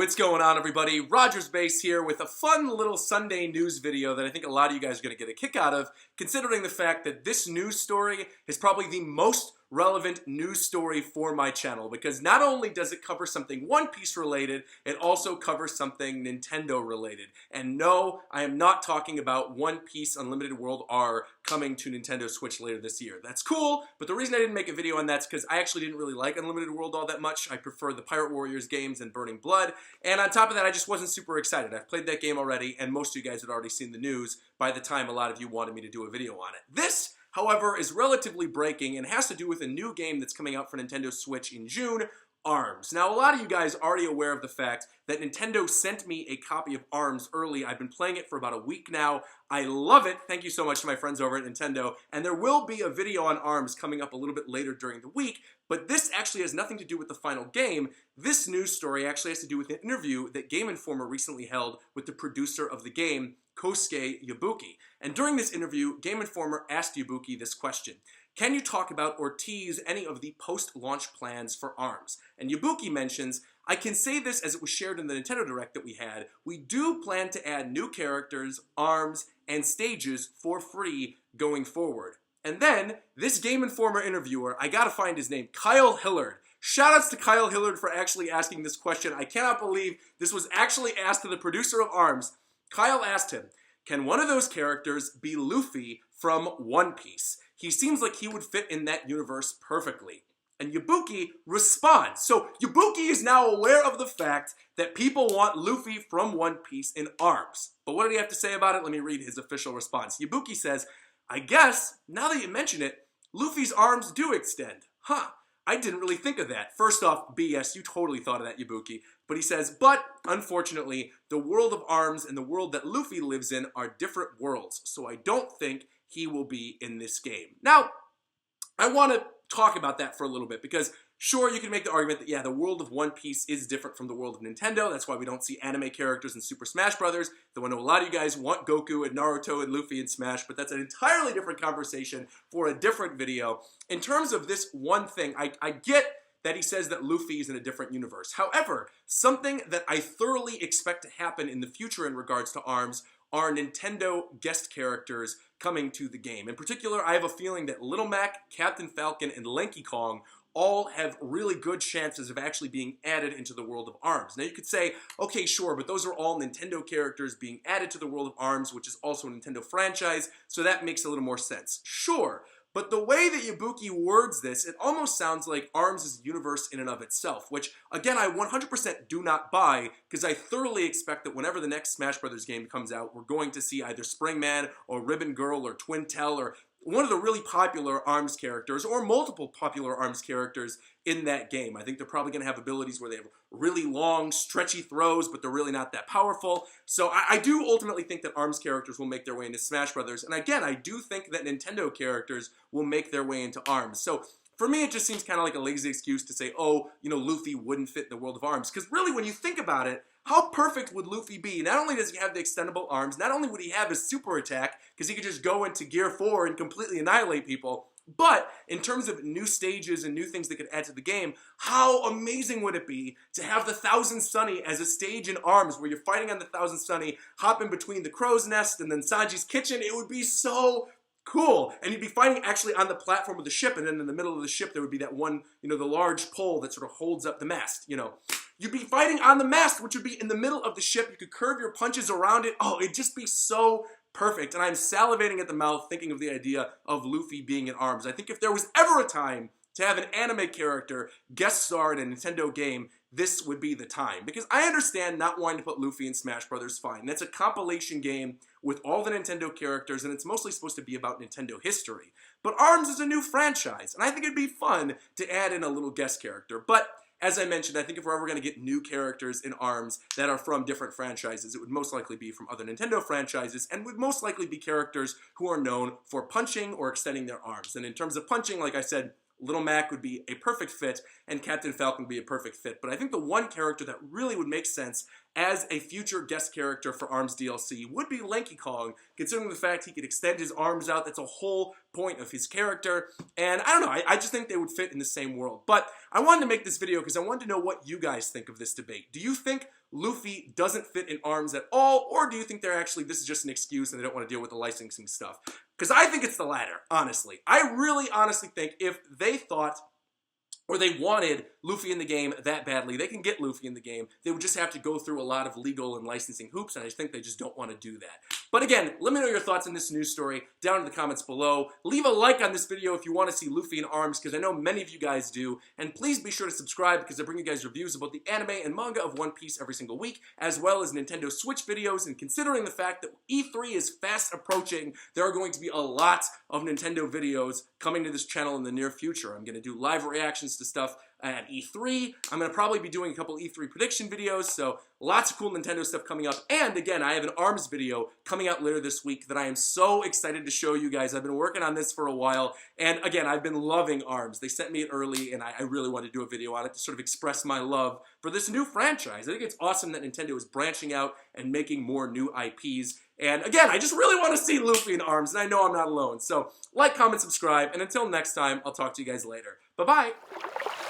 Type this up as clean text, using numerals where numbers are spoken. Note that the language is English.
What's going on, everybody? RogersBase here with a fun little Sunday news video that I think a lot of you guys are going to get a kick out of, considering the fact that this news story is probably the most relevant news story for my channel, because not only does it cover something One Piece related, it also covers something Nintendo related. And no, I am not talking about One Piece Unlimited World R coming to Nintendo Switch later this year. That's cool, but the reason I didn't make a video on that is because I actually didn't really like Unlimited World all that much. I prefer the Pirate Warriors games and Burning Blood, and on top of that, I just wasn't super excited. I've played that game already, and most of you guys had already seen the news by the time a lot of you wanted me to do a video on it. This, however, is relatively breaking and has to do with a new game that's coming out for Nintendo Switch in June, ARMS. Now, a lot of you guys are already aware of the fact that Nintendo sent me a copy of ARMS early. I've been playing it for about a week now. I love it. Thank you so much to my friends over at Nintendo. And there will be a video on ARMS coming up a little bit later during the week, but this actually has nothing to do with the final game. This news story actually has to do with an interview that Game Informer recently held with the producer of the game, Kosuke Yabuki. And during this interview, Game Informer asked Yabuki this question: can you talk about or tease any of the post-launch plans for ARMS? And Yabuki mentions, I can say this as it was shared in the Nintendo Direct that we had. We do plan to add new characters, ARMS, and stages for free going forward. And then, this Game Informer interviewer, I gotta find his name, Kyle Hillard. Shoutouts to Kyle Hillard for actually asking this question. I cannot believe this was actually asked to the producer of ARMS. Kyle asked him, can one of those characters be Luffy from One Piece? He seems like he would fit in that universe perfectly. And Yabuki responds. So Yabuki is now aware of the fact that people want Luffy from One Piece in ARMS. But what did he have to say about it? Let me read his official response. Yabuki says, I guess, now that you mention it, Luffy's arms do extend. Huh, I didn't really think of that. First off, BS, you totally thought of that, Yabuki. But he says, but, unfortunately, the world of ARMS and the world that Luffy lives in are different worlds, so I don't think he will be in this game. Now, I want to talk about that for a little bit, because sure, you can make the argument that, yeah, the world of One Piece is different from the world of Nintendo. That's why we don't see anime characters in Super Smash Bros. Though I know a lot of you guys want Goku and Naruto and Luffy in Smash, but that's an entirely different conversation for a different video. In terms of this one thing, I get that he says that Luffy is in a different universe. However, something that I thoroughly expect to happen in the future in regards to ARMS are Nintendo guest characters coming to the game. In particular, I have a feeling that Little Mac, Captain Falcon, and Lanky Kong all have really good chances of actually being added into the world of ARMS. Now you could say, okay, sure, but those are all Nintendo characters being added to the world of ARMS, which is also a Nintendo franchise, so that makes a little more sense. Sure, but the way that Yabuki words this, it almost sounds like ARMS is a universe in and of itself, which, again, I 100% do not buy, because I thoroughly expect that whenever the next Smash Brothers game comes out, we're going to see either Springman or Ribbon Girl or Twintel or one of the really popular ARMS characters, or multiple popular ARMS characters in that game. I think they're probably going to have abilities where they have really long, stretchy throws, but they're really not that powerful. So I do ultimately think that ARMS characters will make their way into Smash Brothers. And again, I do think that Nintendo characters will make their way into ARMS. So for me, it just seems kind of like a lazy excuse to say, oh, you know, Luffy wouldn't fit in the world of ARMS. Because really, when you think about it, how perfect would Luffy be? Not only does he have the extendable arms, not only would he have his super attack, because he could just go into Gear 4 and completely annihilate people, but in terms of new stages and new things that could add to the game, how amazing would it be to have the Thousand Sunny as a stage in ARMS where you're fighting on the Thousand Sunny, hopping between the Crow's Nest and then Sanji's Kitchen? It would be so cool. And you'd be fighting actually on the platform of the ship, and then in the middle of the ship there would be that one, you know, the large pole that sort of holds up the mast, you know. You'd be fighting on the mast, which would be in the middle of the ship. You could curve your punches around it. Oh, it'd just be so perfect. And I'm salivating at the mouth thinking of the idea of Luffy being in ARMS. I think if there was ever a time to have an anime character guest star in a Nintendo game, this would be the time. Because I understand not wanting to put Luffy in Smash Brothers, fine. That's a compilation game with all the Nintendo characters, and it's mostly supposed to be about Nintendo history. But ARMS is a new franchise, and I think it'd be fun to add in a little guest character. But as I mentioned, I think if we're ever going to get new characters in ARMS that are from different franchises, it would most likely be from other Nintendo franchises, and would most likely be characters who are known for punching or extending their arms. And in terms of punching, like I said, Little Mac would be a perfect fit, and Captain Falcon would be a perfect fit. But I think the one character that really would make sense as a future guest character for ARMS DLC would be Lanky Kong, considering the fact he could extend his arms out. That's a whole point of his character. And I don't know, I just think they would fit in the same world. But I wanted to make this video because I wanted to know what you guys think of this debate. Do you think Luffy doesn't fit in ARMS at all, or do you think this is just an excuse and they don't want to deal with the licensing stuff? Because I think it's the latter, honestly. I really honestly think if they thought or they wanted Luffy in the game that badly, they can get Luffy in the game. They would just have to go through a lot of legal and licensing hoops, and I think they just don't want to do that. But again, let me know your thoughts on this news story down in the comments below. Leave a like on this video if you want to see Luffy in ARMS, because I know many of you guys do. And please be sure to subscribe, because I bring you guys reviews about the anime and manga of One Piece every single week, as well as Nintendo Switch videos. And considering the fact that E3 is fast approaching, there are going to be a lot of Nintendo videos coming to this channel in the near future. I'm going to do live reactions to stuff at E3. I'm going to probably be doing a couple E3 prediction videos, so lots of cool Nintendo stuff coming up. And again, I have an ARMS video coming out later this week that I am so excited to show you guys. I've been working on this for a while, and again, I've been loving ARMS. They sent me it early, and I really wanted to do a video on it to sort of express my love for this new franchise. I think it's awesome that Nintendo is branching out and making more new IPs. And again, I just really want to see Luffy in ARMS, and I know I'm not alone. So like, comment, subscribe, and until next time, I'll talk to you guys later. Bye-bye!